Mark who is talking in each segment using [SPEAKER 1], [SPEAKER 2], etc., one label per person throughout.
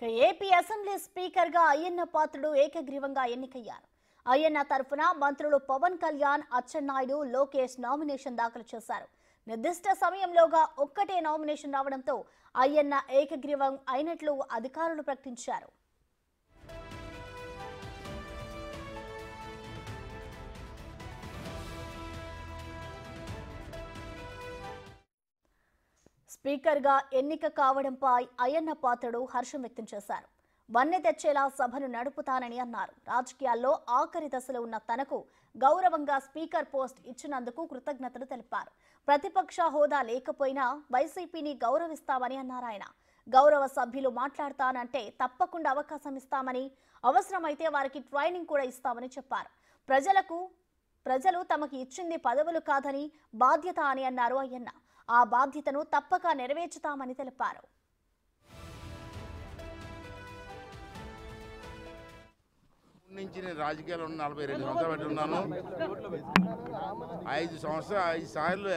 [SPEAKER 1] AP assembly speaker గా అయ్యన్న పాత్రుడు ఏకగ్రీవంగా ఎన్నికయ్యారు. అయ్యన్న తరఫున మంత్రులు పవన్ కళ్యాణ్, అచ్చెన్నాయుడు, లోకేష్ నామినేషన్ దాఖలు చేశారు. నిర్దిష్ట సమయంలోగా ఒక్కటే నామినేషన్ రావడంతో అయ్యన్న ఏకగ్రీవం అయినట్లు అధికారులు ప్రకటించారు. స్పీకర్ గా ఎన్నిక కావడంపై అయ్యన్న పాత్రుడు హర్షం వ్యక్తం చేశారు. వన్నె తెచ్చేలా సభను నడుపుతానని అన్నారు. రాజకీయాల్లో ఆఖరి దశలో ఉన్న తనకు గౌరవంగా స్పీకర్ పోస్ట్ ఇచ్చినందుకు కృతజ్ఞతలు తెలిపారు. ప్రతిపక్ష హోదా లేకపోయినా వైసీపీని గౌరవిస్తామని అన్నారు ఆయన. గౌరవ సభ్యులు మాట్లాడతానంటే తప్పకుండా అవకాశం ఇస్తామని, అవసరమైతే వారికి ట్రైనింగ్ కూడా ఇస్తామని చెప్పారు. ప్రజలు తమకు ఇచ్చింది పదవులు కాదని బాధ్యత అని అన్నారు అయ్యన్న. ఆ బాధ్యతను తప్పక నెరవేర్చుతామని తెలిపారు.
[SPEAKER 2] నుంచి నేను రాజకీయాల్లో 42 సంవత్సరాలు పెట్టి ఉన్నాను. 5 సంవత్సరాలు 5 సార్లు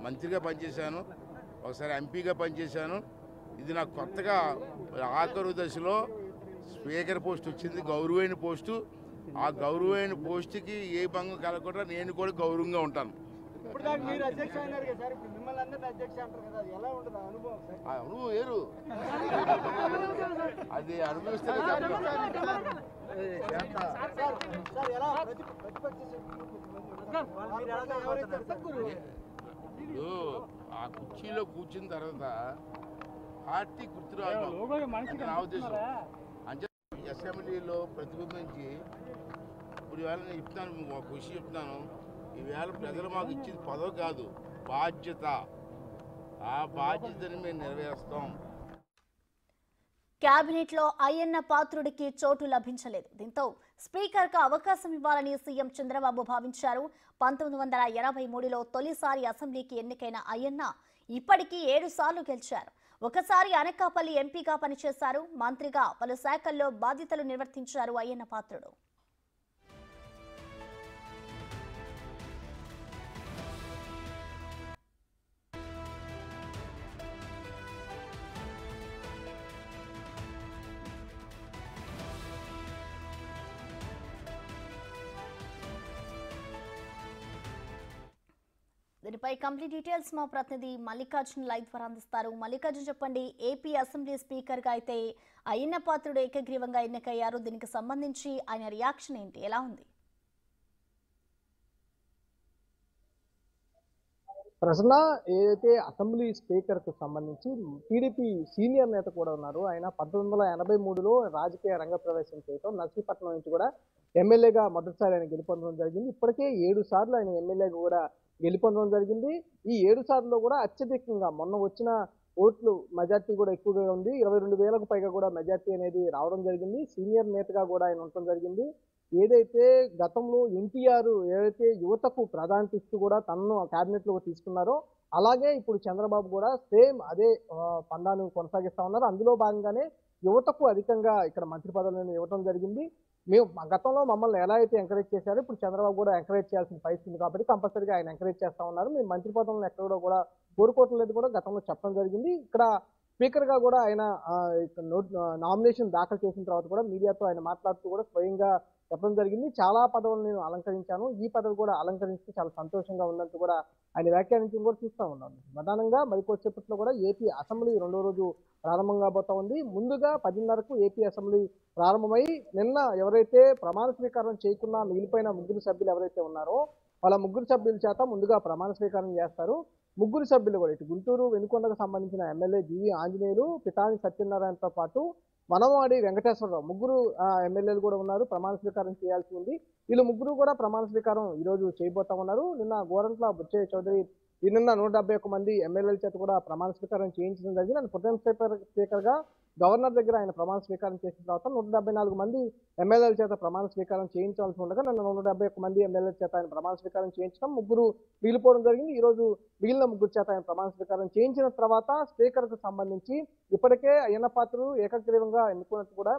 [SPEAKER 2] మంత్రిగా పనిచేశాను, ఒకసారి ఎంపీగా పనిచేశాను. ఇది నాకు కొత్తగా ఆఖరు దశలో స్పీకర్ పోస్ట్ వచ్చింది, గౌరవమైన పోస్టు. ఆ గౌరవమైన పోస్టుకి ఏ భంగం కలగకుండా నేను కూడా గౌరవంగా ఉంటాను. అనుభవం వేరు, అది అనుభవిస్తే ఆ కుర్చీలో కూర్చున్న తర్వాత పార్టీ గుర్తురాదు నా ఉద్దేశం. అంటే అసెంబ్లీలో ప్రతిబింబించి ఇప్పుడు వేళ నేను చెప్తాను, ఒక విషయం చెప్తాను. ఈవేళ ప్రజలు మాకు ఇచ్చింది పదవి కాదు, బాధ్యత. ఆ బాధ్యతని మేము నెరవేరుస్తాం.
[SPEAKER 1] కేబినెట్ లో అయ్యన్న పాత్రుడికి చోటు లభించలేదు. దీంతో స్పీకర్ కు అవకాశం ఇవ్వాలని సీఎం చంద్రబాబు భావించారు. 1983లో తొలిసారి అసెంబ్లీకి ఎన్నికైన అయ్యన్న ఇప్పటికీ 7 సార్లు గెలిచారు. ఒకసారి అనకాపల్లి ఎంపీగా పనిచేశారు. మంత్రిగా పలు శాఖల్లో బాధ్యతలు నిర్వర్తించారు అయ్యన్న పాత్రుడు. దీనిపై కంప్లీట్ డీటెయిల్స్ మా ప్రతినిధి మల్లికార్జున్ లైవ్ ద్వారా అందిస్తారు. మల్లికార్జున్, చెప్పండి, ఏపీ అసెంబ్లీ స్పీకర్ గా అయితే అయ్యన్న పాత్రుడు ఏకగ్రీవంగా ఎన్నికయ్యారు. దీనికి సంబంధించి ఆయన రియాక్షన్ ఏంటి, ఎలా ఉంది?
[SPEAKER 3] ప్రశ్న ఏదైతే అసెంబ్లీ స్పీకర్ కు సంబంధించి టీడీపీ సీనియర్ నేత కూడా ఉన్నారు. ఆయన 1983లో రాజకీయ రంగ ప్రవేశం చేయడం, నర్సీపట్నం నుంచి కూడా ఎమ్మెల్యేగా మొదటిసారి ఆయన గెలుపొందడం జరిగింది. ఇప్పటికే 7 సార్లు ఆయన ఎమ్మెల్యేగా కూడా గెలుపొందడం జరిగింది. ఈ 7 సార్లు కూడా అత్యధికంగా మొన్న వచ్చిన ఓట్లు మెజార్టీ కూడా ఎక్కువగా ఉంది. 22,000కు పైగా కూడా మెజార్టీ అనేది రావడం జరిగింది. సీనియర్ నేతగా కూడా ఆయన ఉండటం జరిగింది. ఏదైతే గతంలో ఎన్టీఆర్ ఏదైతే యువతకు ప్రాధాన్యత ఇస్తూ కూడా తనను కేబినెట్ లో తీసుకున్నారో, అలాగే ఇప్పుడు చంద్రబాబు కూడా సేమ్ అదే పండాను కొనసాగిస్తా ఉన్నారు. అందులో భాగంగానే యువతకు అధికంగా ఇక్కడ మంత్రి పదవులను ఇవ్వడం జరిగింది. మేము గతంలో మమ్మల్ని ఎలా అయితే ఎంకరేజ్ చేశారో ఇప్పుడు చంద్రబాబు కూడా ఎంకరేజ్ చేయాల్సిన పరిస్థితి కాబట్టి కంపల్సరీగా ఆయన ఎంకరేజ్ చేస్తా ఉన్నారు. మేము మంత్రి పదవులను ఎక్కడ కూడా కోరుకోవట్లేదు కూడా గతంలో చెప్పడం జరిగింది. ఇక్కడ స్పీకర్ గా కూడా ఆయన నామినేషన్ దాఖలు చేసిన తర్వాత కూడా మీడియాతో ఆయన మాట్లాడుతూ కూడా స్వయంగా చెప్పడం జరిగింది. చాలా పదవులు నేను అలంకరించాను, ఈ పదవి కూడా అలంకరిస్తే చాలా సంతోషంగా ఉన్నట్టు కూడా ఆయన వ్యాఖ్యానించడం కూడా చూస్తూ ఉన్నాను. ప్రధానంగా మరికొద్దిసేపట్లో కూడా ఏపీ అసెంబ్లీ 2వ రోజు ప్రారంభం కాబోతా ఉంది. ముందుగా 10:30కు ఏపీ అసెంబ్లీ ప్రారంభమై నిన్న ఎవరైతే ప్రమాణ స్వీకారం చేయకుండా మిగిలిపోయిన 3 సభ్యులు ఎవరైతే ఉన్నారో వాళ్ళ 3 సభ్యుల చేత ముందుగా ప్రమాణ స్వీకారం చేస్తారు. 3 సభ్యులు కూడా ఇటు గుంటూరు వెనుకొండకు సంబంధించిన ఎమ్మెల్యే జీవి ఆంజనేయులు, పితాని సత్యనారాయణతో పాటు వనమాడి వెంకటేశ్వరరావు 3 ఎమ్మెల్యేలు కూడా ఉన్నారు. ప్రమాణ స్వీకారం చేయాల్సి ఉంది. వీళ్ళు 3 కూడా ప్రమాణ స్వీకారం ఈ రోజు చేయబోతా ఉన్నారు. నిన్న గోరంట్ల బుచ్చయ్య చౌదరి నిన్న 171 మంది ఎమ్మెల్యేల చేత కూడా ప్రమాణ స్వీకారం చేయించడం జరిగింది. ఆయన ప్రొటెం స్పీకర్ గా గవర్నర్ దగ్గర ఆయన ప్రమాణ స్వీకారం చేసిన తర్వాత 174 మంది ఎమ్మెల్యేల చేత ప్రమాణ స్వీకారం చేయించాల్సి ఉండగా నిన్న 171 మంది ఎమ్మెల్యేల చేత ఆయన ప్రమాణ స్వీకారం చేయించడం, 3 మిగిలిపోవడం జరిగింది. ఈ రోజు మిగిలిన 3 చేత ఆయన ప్రమాణ స్వీకారం చేయించిన తర్వాత స్పీకర్ కు సంబంధించి ఇప్పటికే అయ్యన్న పాత్రుడు ఏకగ్రీవంగా ఎన్నుకున్నట్టు కూడా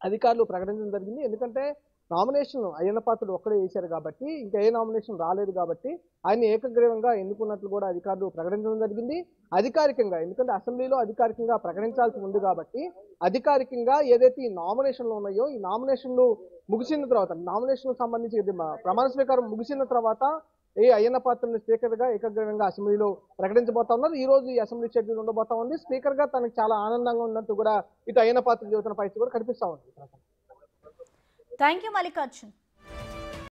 [SPEAKER 3] అధికారులు ప్రకటించడం జరిగింది. ఎందుకంటే నామినేషన్ అయ్యన్న పాత్రుడు ఒక్కడే వేశారు కాబట్టి ఇంకా ఏ నామినేషన్ రాలేదు కాబట్టి ఆయన ఏకగ్రీవంగా ఎన్నుకున్నట్లు కూడా అధికారులు ప్రకటించడం జరిగింది. అధికారికంగా, ఎందుకంటే అసెంబ్లీలో అధికారికంగా ప్రకటించాల్సి ఉంది కాబట్టి అధికారికంగా ఏదైతే ఈ నామినేషన్లు ఉన్నాయో ఈ నామినేషన్లు ముగిసిన తర్వాత, నామినేషన్ సంబంధించి ప్రమాణ స్వీకారం ముగిసిన తర్వాత అయ్యన్న పాత్రుడిని స్పీకర్ గా ఏకగ్రీవంగా అసెంబ్లీలో ప్రకటించబోతా ఉన్నారు. ఈ రోజు ఈ అసెంబ్లీ షెడ్యూల్ ఉండబోతా ఉంది. స్పీకర్ గా తనకు చాలా ఆనందంగా ఉన్నట్టు కూడా ఇటు అయ్యన్న పాత్రుడు చెబుతున్న పరిస్థితి కూడా కనిపిస్తా ఉంది.
[SPEAKER 1] Thank you Mallikarjun.